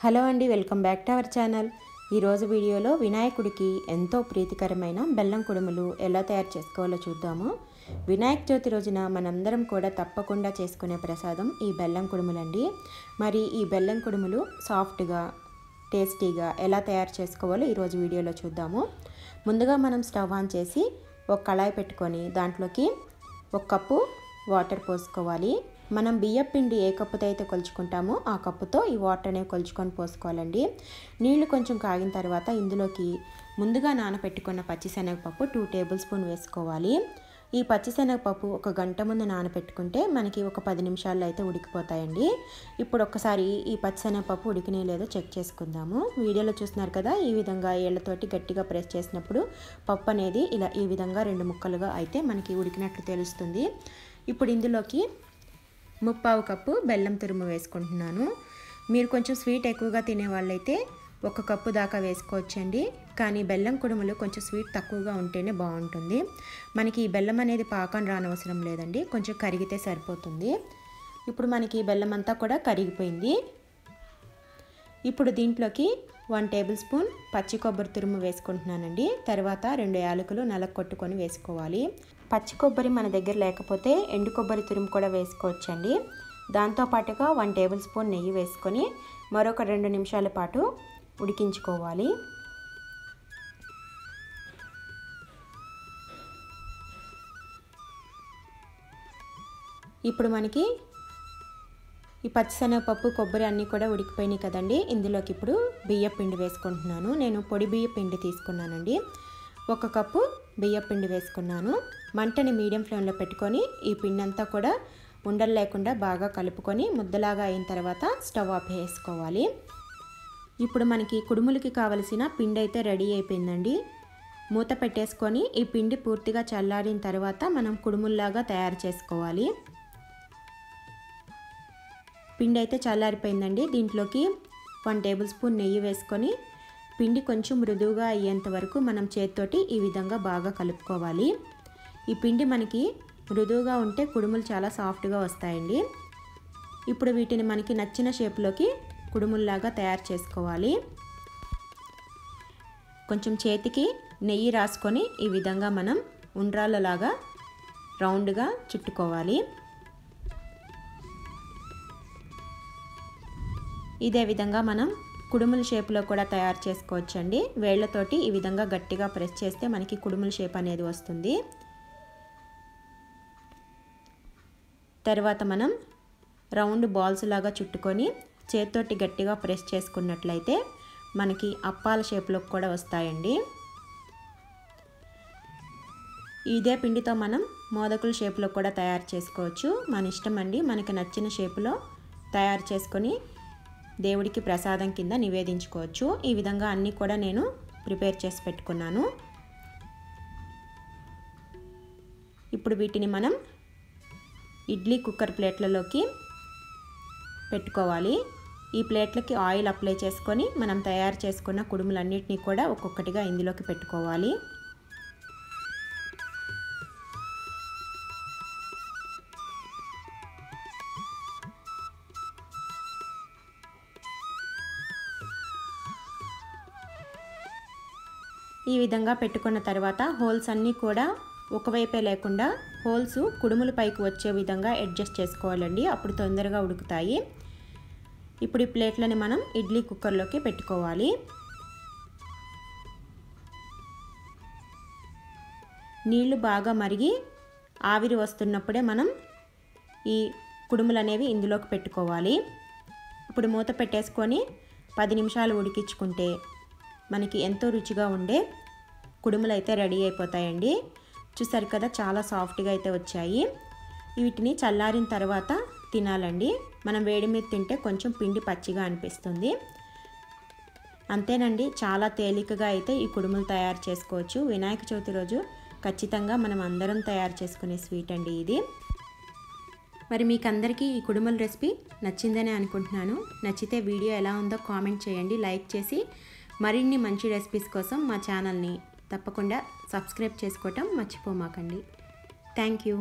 Hello అండి, welcome back to our channel. ఈరోజు వీడియోలో వినాయకుడికి ఎంతో ప్రీతికరమైన బెల్లం కుడుములు ఎలా తయారు చేసుకోవాలో చూద్దాము. వినాయక చవితి రోజున మనందరం కూడా తప్పకుండా చేసుకునే ప్రసాదం ఈ బెల్లం కుడుములండి. మరి ఈ బెల్లం కుడుములు సాఫ్ట్గా టేస్టీగా ఎలా తయారు చేసుకోవాలో ఈరోజు వీడియోలో చూద్దాము. ముందుగా మనం స్టవ్ ఆన్ చేసి ఒక కళాయి పెట్టుకొని దాంట్లోకి 1 కప్పు వాటర్ పోసుకోవాలి. మనం బియ్యం పిండి ఏ కప్పుతో అయితే కొలుచుకుంటామో ఆ కప్పుతో ఈ వాటర్ అనేవి కొలుచుకొని పోసుకోవాలండి. నీళ్లు కొంచెం కాగిన తర్వాత ఇందులోకి ముందుగా నానబెట్టుకున్న పచ్చిశనగపప్పు 2 టేబుల్ స్పూన్ వేసుకోవాలి. ఈ పచ్చిశనగపప్పు 1 గంట ముందు నానబెట్టుకుంటే మనకి ఒక 10 నిమిషాల్లో అయితే ఉడికిపోతాయండి. ఇప్పుడు ఒక్కసారి ఈ పచ్చిశనగపప్పు ఉడికినే లేదో చెక్ చేసుకుందాము. వీడియోలో చూస్తున్నారు కదా, ఈ విధంగా ఏళ్లతోటి గట్టిగా ప్రెస్ చేసినప్పుడు పప్పు అనేది ఇలా ఈ విధంగా 2 ముక్కలుగా అయితే మనకి ఉడికినట్లు తెలుస్తుంది. ఇప్పుడు ఇందులోకి 1/4 కప్పు బెల్లం తురుము వేసుకుంటున్నాను. మీరు కొంచెం స్వీట్ ఎక్కువగా తినే వాళ్ళైతే 1 కప్పు దాకా వేసుకోవచ్చండి. కానీ బెల్లం కుడుములు కొంచెం స్వీట్ తక్కువగా ఉంటేనే బాగుంటుంది. మనకి ఈ బెల్లం అనేది పాకం రానవసరం లేదండి, కొంచెం కరిగితే సరిపోతుంది. ఇప్పుడు మనకి బెల్లం అంతా కూడా కరిగిపోయింది. ఇప్పుడు దీంట్లోకి 1 టేబుల్ స్పూన్ పచ్చి కొబ్బరి తురుము వేసుకుంటున్నానండి. తర్వాత 2 యాలకులు నలగొట్టుకొని వేసుకోవాలి. పచ్చి కొబ్బరి మన దగ్గర లేకపోతే ఎండు కొబ్బరి తురుము కూడా వేసుకోవచ్చండి. దాంతోపాటుగా 1 టేబుల్ స్పూన్ నెయ్యి వేసుకొని మరొక 2 నిమిషాల పాటు ఉడికించుకోవాలి. ఇప్పుడు మనకి ఈ పచ్చిశనగపప్పు కొబ్బరి అన్నీ కూడా ఉడికిపోయినాయి కదండి. ఇందులోకి ఇప్పుడు బియ్యం పిండి వేసుకుంటున్నాను. నేను పొడి బియ్యం పిండి తీసుకున్నానండి. 1 కప్పు బియ్యం పిండి వేసుకున్నాను. మంటని మీడియం ఫ్లేమ్లో పెట్టుకొని ఈ పిండి అంతా కూడా ఉండలు లేకుండా బాగా కలుపుకొని ముద్దలాగా అయిన తర్వాత స్టవ్ ఆఫ్ చేసుకోవాలి. ఇప్పుడు మనకి కుడుములకి కావలసిన పిండి అయితే రెడీ అయిపోయిందండి. మూత పెట్టేసుకొని ఈ పిండి పూర్తిగా చల్లారిన తర్వాత మనం కుడుముల్లాగా తయారు చేసుకోవాలి. పిండి అయితే చల్లారిపోయిందండి. దీంట్లోకి 1 టేబుల్ స్పూన్ నెయ్యి వేసుకొని పిండి కొంచెం మృదువుగా అయ్యేంత వరకు మనం చేతితోటి ఈ విధంగా బాగా కలుపుకోవాలి. ఈ పిండి మనకి మృదువుగా ఉంటే కుడుములు చాలా సాఫ్ట్గా వస్తాయండి. ఇప్పుడు వీటిని మనకి నచ్చిన షేప్లోకి కుడుముల్లాగా తయారు చేసుకోవాలి. కొంచెం చేతికి నెయ్యి రాసుకొని ఈ విధంగా మనం ఉండ్రాళ్ళలాగా రౌండ్గా చుట్టుకోవాలి. ఇదే విధంగా మనం కుడుముల షేప్లో కూడా తయారు చేసుకోవచ్చండి. వేళ్లతోటి ఈ విధంగా గట్టిగా ప్రెస్ చేస్తే మనకి కుడుముల షేప్ అనేది వస్తుంది. తర్వాత మనం రౌండ్ బాల్స్ లాగా చుట్టుకొని చేతితోటి గట్టిగా ప్రెస్ చేసుకున్నట్లయితే మనకి అప్పాల షేప్లో కూడా వస్తాయండి. ఇదే పిండితో మనం మోదకుల షేప్లో కూడా తయారు చేసుకోవచ్చు. మన ఇష్టం అండి. మనకి నచ్చిన షేపులో తయారు చేసుకొని దేవుడికి ప్రసాదం కింద నివేదించుకోవచ్చు. ఈ విధంగా అన్నీ కూడా నేను ప్రిపేర్ చేసి పెట్టుకున్నాను. ఇప్పుడు వీటిని మనం ఇడ్లీ కుక్కర్ ప్లేట్లలోకి పెట్టుకోవాలి. ఈ ప్లేట్లకి ఆయిల్ అప్లై చేసుకొని మనం తయారు చేసుకున్న కుడుములన్నిటినీ కూడా ఒక్కొక్కటిగా ఇందులోకి పెట్టుకోవాలి. ఈ విధంగా పెట్టుకున్న తర్వాత హోల్స్ అన్నీ కూడా ఒకవైపే లేకుండా హోల్స్ కుడుముల పైకి వచ్చే విధంగా అడ్జస్ట్ చేసుకోవాలండి. అప్పుడు తొందరగా ఉడుకుతాయి. ఇప్పుడు ఈ ప్లేట్లని మనం ఇడ్లీ కుక్కర్లోకి పెట్టుకోవాలి. నీళ్లు బాగా మరిగి ఆవిరి వస్తున్నప్పుడే మనం ఈ కుడుములు అనేవి ఇందులోకి పెట్టుకోవాలి. ఇప్పుడు మూత పెట్టేసుకొని 10 నిమిషాలు ఉడికించుకుంటే మనకి ఎంతో రుచిగా ఉండే కుడుములు అయితే రెడీ అయిపోతాయండి. చూసారు కదా, చాలా సాఫ్ట్గా అయితే వచ్చాయి. వీటిని చల్లారిన తర్వాత తినాలండి. మనం వేడి మీద తింటే కొంచెం పిండి పచ్చిగా అనిపిస్తుంది. అంతేనండి, చాలా తేలికగా అయితే ఈ కుడుములు తయారు చేసుకోవచ్చు. వినాయక చవితి రోజు ఖచ్చితంగా మనం అందరం తయారు చేసుకునే స్వీట్ అండి ఇది. మరి మీకు అందరికీ ఈ కుడుముల రెసిపీ నచ్చిందని అనుకుంటున్నాను. నచ్చితే వీడియో ఎలా ఉందో కామెంట్ చేయండి, లైక్ చేసి మరిన్ని మంచి రెసిపీస్ కోసం మా ఛానల్ని తప్పకుండా సబ్స్క్రైబ్ చేసుకోవటం మర్చిపోమాకండి. Thank you.